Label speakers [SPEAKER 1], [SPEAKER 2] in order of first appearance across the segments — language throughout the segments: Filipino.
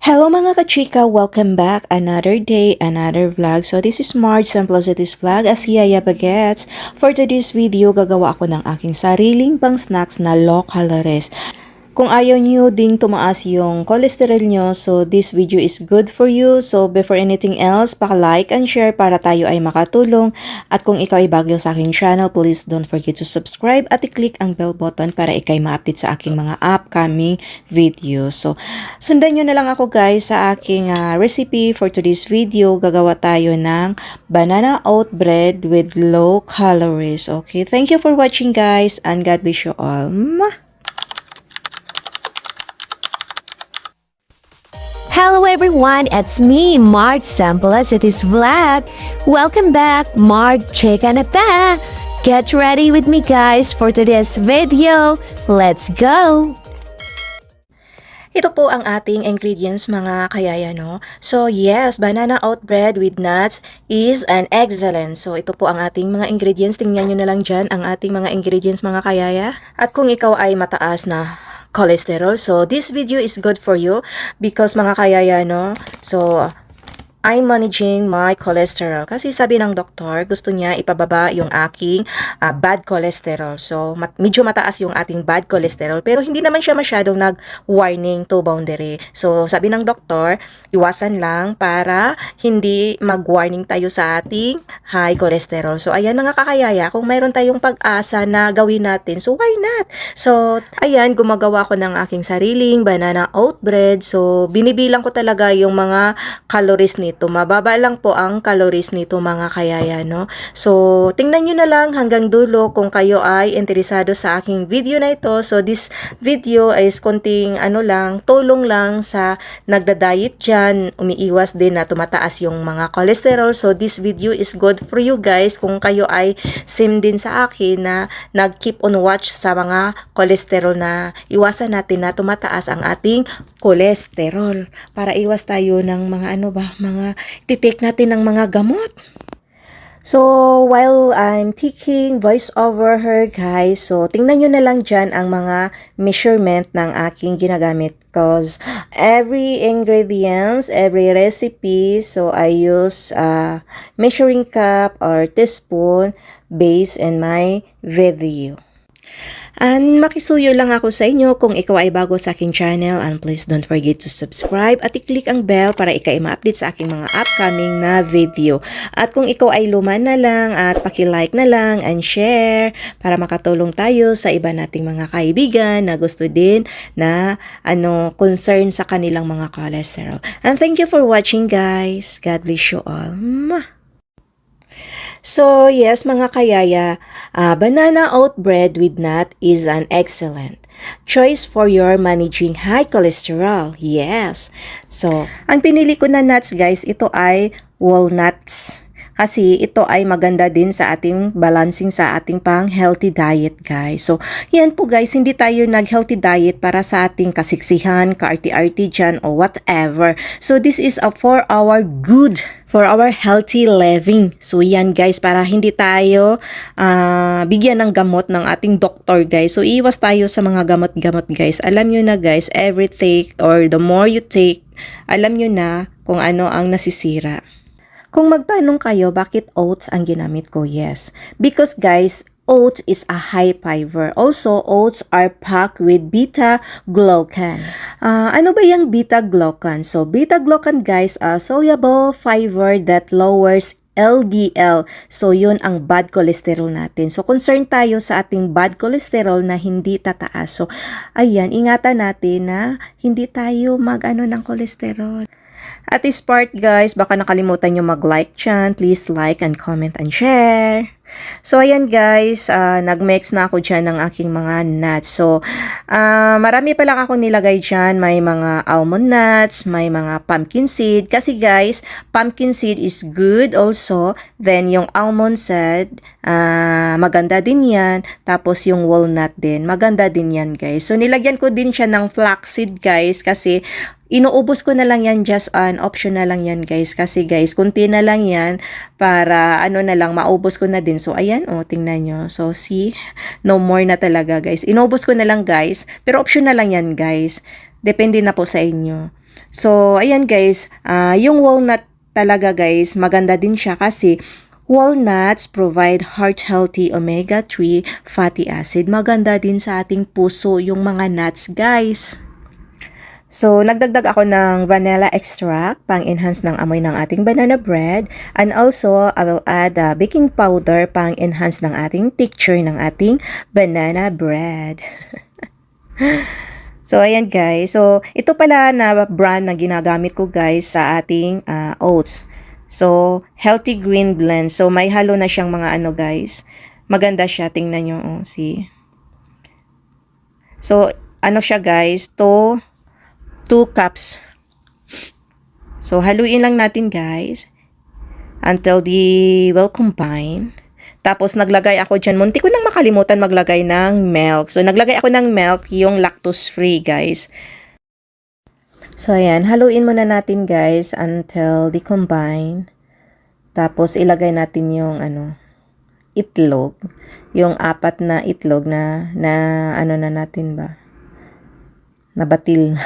[SPEAKER 1] Hello mga kachika! Welcome back! Another day, another vlog. So this is Marge Simple as it is vlog as Yaya Bagets. For today's video, gagawa ako ng aking sariling pang snacks na low calories. Kung ayaw nyo ding tumaas yung cholesterol nyo, so this video is good for you. So before anything else, paka-like and share para tayo ay makatulong. At kung ikaw ay bago sa aking channel, please don't forget to subscribe at i-click ang bell button para ikay ma-update sa aking mga upcoming videos. So sundan nyo na lang ako guys sa aking recipe for today's video. Gagawa tayo ng banana oat bread with low calories. Okay, thank you for watching guys and God bless you all.
[SPEAKER 2] Hello everyone, it's me, Marge Simple as it is vlog. Welcome back, Marge Chika na pa. Get ready with me guys for today's video. Let's go!
[SPEAKER 1] Ito po ang ating ingredients mga kayaya, no? So yes, banana oat bread with nuts is an excellent. So ito po ang ating mga ingredients. Tingnan nyo na lang dyan ang ating mga ingredients mga kayaya. At kung ikaw ay mataas na cholesterol, so this video is good for you because mga kayaya, no? So I'm managing my cholesterol. Kasi sabi ng doktor, gusto niya ipababa yung aking bad cholesterol. So, medyo mataas yung ating bad cholesterol. Pero hindi naman siya masyadong nag-warning to boundary. So, sabi ng doktor, iwasan lang para hindi mag-warning tayo sa ating high cholesterol. So, ayan mga kakayaya, kung mayroon tayong pag-asa na gawin natin, so why not? So, ayan, gumagawa ko ng aking sariling banana oat bread. So, binibilang ko talaga yung mga calories nito. Mababa lang po ang calories nito mga kayaya, no? So, tingnan nyo na lang hanggang dulo kung kayo ay interesado sa aking video na ito. So, this video is konting tulong lang sa nagda-diet dyan, umiiwas din na tumataas yung mga cholesterol. So, this video is good for you guys kung kayo ay same din sa akin na nag-keep on watch sa mga cholesterol na iwasan natin na tumataas ang ating cholesterol para iwas tayo ng mga mga titake natin ng mga gamot. So, while I'm taking voice over her guys, so tingnan nyo na lang dyan ang mga measurement ng aking ginagamit because every ingredients, every recipe, so I use measuring cup or teaspoon based in my video. And makisuyo lang ako sa inyo kung ikaw ay bago sa aking channel and please don't forget to subscribe at i-click ang bell para ikaw ay ma-update sa aking mga upcoming na video. At kung ikaw ay luma na lang at paki-like na lang and share para makatulong tayo sa iba nating mga kaibigan na gusto din na concern sa kanilang mga cholesterol. And thank you for watching guys. God bless you all. So, yes mga kayaya, banana oat bread with nut is an excellent choice for your managing high cholesterol. Yes. So, ang pinili ko na nuts guys, ito ay walnuts. Kasi ito ay maganda din sa ating balancing sa ating pang healthy diet guys. So, yan po guys, hindi tayo nag-healthy diet para sa ating kasiksihan, ka-arty-arty dyan o whatever. So, this is for our good, for our healthy living. So, yan guys, para hindi tayo bigyan ng gamot ng ating doktor guys. So, iwas tayo sa mga gamot-gamot guys. Alam nyo na guys, every take or the more you take, alam nyo na kung ano ang nasisira. Kung magtanong kayo, bakit oats ang ginamit ko? Yes. Because guys, oats is a high fiber. Also, oats are packed with beta-glucan. Ano ba yung beta-glucan? So, beta-glucan guys, are soluble fiber that lowers LDL. So, yun ang bad cholesterol natin. So, concern tayo sa ating bad cholesterol na hindi tataas. So, ayan, ingatan natin na hindi tayo ng cholesterol. At this part guys, baka nakalimutan nyo mag-like dyan. Please like and comment and share. So, ayan guys, nag-mix na ako dyan ng aking mga nuts. So, marami pa lang ako nilagay dyan. May mga almond nuts, may mga pumpkin seed. Kasi guys, pumpkin seed is good also. Then, yung almond seed, maganda din yan. Tapos, yung walnut din, maganda din yan guys. So, nilagyan ko din siya ng flaxseed guys. Kasi, inuubos ko na lang yan, just optional lang yan guys. Kasi guys, kunti na lang yan para na lang, maubos ko na din. So, ayan, tingnan nyo. So, see, no more na talaga guys. Inubos ko na lang guys. Pero optional lang yan guys. Depende na po sa inyo. So, ayan guys, yung walnut talaga guys, maganda din siya kasi walnuts provide heart-healthy omega-3 fatty acid. Maganda din sa ating puso yung mga nuts guys. So, nagdagdag ako ng vanilla extract pang-enhance ng amoy ng ating banana bread. And also, I will add baking powder pang-enhance ng ating texture ng ating banana bread. So, ayan guys. So, ito pala na brand na ginagamit ko guys sa ating oats. So, healthy green blend. So, may halo na siyang mga ano guys. Maganda siya. Tingnan nyo. Oh, see. So, ano siya guys? 2 cups. So, haluin lang natin guys until they will combine. Tapos, naglagay ako dyan. Munti ko nang makalimutan maglagay ng milk. So, naglagay ako ng milk, yung lactose-free guys. So, ayan. Haluin muna natin guys until they combine. Tapos, ilagay natin yung itlog. Yung 4 na itlog na ano na natin ba? Nabatil.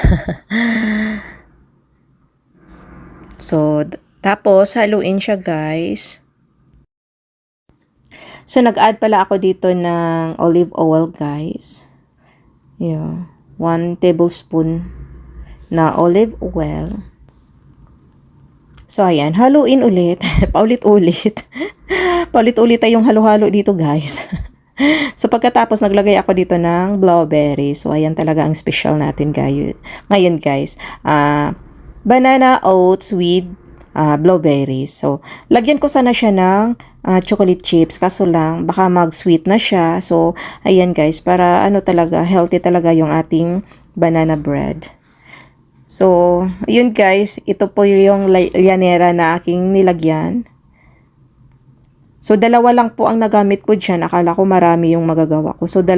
[SPEAKER 1] So, tapos haluin siya guys. So, nag-add pala ako dito ng olive oil guys. Yeah, 1 tablespoon na olive oil. So, ayan. Haluin ulit. Paulit-ulit. Paulit-ulit tayong halo-halo dito guys. So, pagkatapos, naglagay ako dito ng blueberry. So, ayan talaga ang special natin ngayon guys. Banana oats with blueberries. So, lagyan ko sana siya ng chocolate chips. Kaso lang, baka mag-sweet na siya. So, ayan guys, para talaga, healthy talaga yung ating banana bread. So, ayun guys, ito po yung llanera na aking nilagyan. So, 2 lang po ang nagamit ko dyan. Akala ko marami yung magagawa ko. So, 2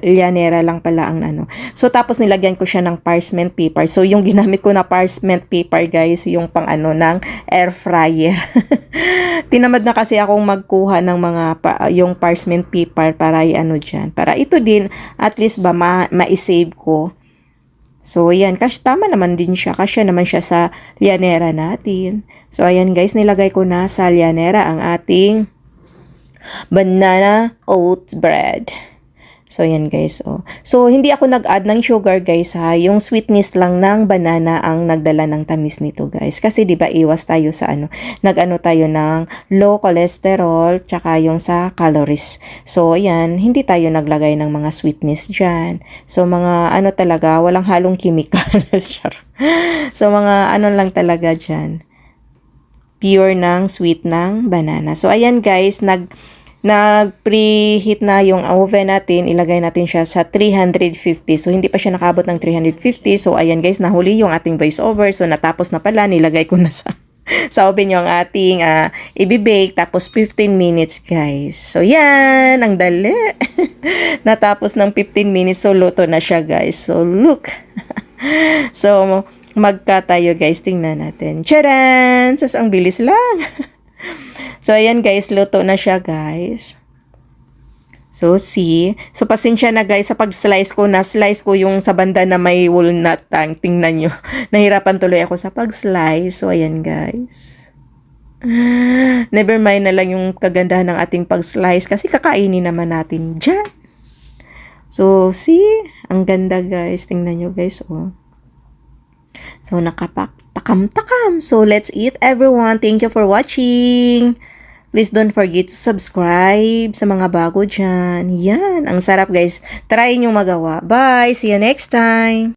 [SPEAKER 1] llanera lang pala ang So, tapos nilagyan ko siya ng parchment paper. So, yung ginamit ko na parchment paper, guys, yung pang ng air fryer. Tinamad na kasi akong magkuha ng mga yung parchment paper para dyan. Para ito din, at least ba, ma-save ko. So, ayan. Tama naman din siya. Kasya naman siya sa llanera natin. So, ayan guys, nilagay ko na sa llanera ang ating banana oat bread. So, ayan guys. Oh. So, hindi ako nag-add ng sugar guys ha. Yung sweetness lang ng banana ang nagdala ng tamis nito guys. Kasi diba iwas tayo sa nag-ano tayo ng low cholesterol tsaka yung sa calories. So, ayan. Hindi tayo naglagay ng mga sweetness dyan. So, mga talaga, walang halong chemical. So, mga lang talaga dyan. Pure ng sweet ng banana. So, ayan guys, nag-preheat na yung oven natin. Ilagay natin siya sa 350. So, hindi pa siya nakabot ng 350. So, ayan guys, nahuli yung ating voice over. So, natapos na pala. Nilagay ko na sa oven yung ating ibibake. Tapos, 15 minutes guys. So, yan. Ang dali. Natapos ng 15 minutes. So, luto na siya guys. So, look. So, tayo guys, tingnan natin. Charan! Sus, ang bilis lang. So, ayan guys, luto na siya guys. So, see. So, pasensya na guys, sa pag-slice ko, na-slice ko yung sa banda na may walnut tang. Tingnan nyo. Nahirapan tuloy ako sa pag-slice. So, ayan guys. Never mind na lang yung kagandahan ng ating pag-slice kasi kakainin naman natin dyan. So, see. Ang ganda guys. Tingnan nyo guys, oh. So, takam-takam. So, let's eat everyone. Thank you for watching. Please don't forget to subscribe sa mga bago dyan. Yan. Ang sarap guys. Try nyo magawa. Bye. See you next time.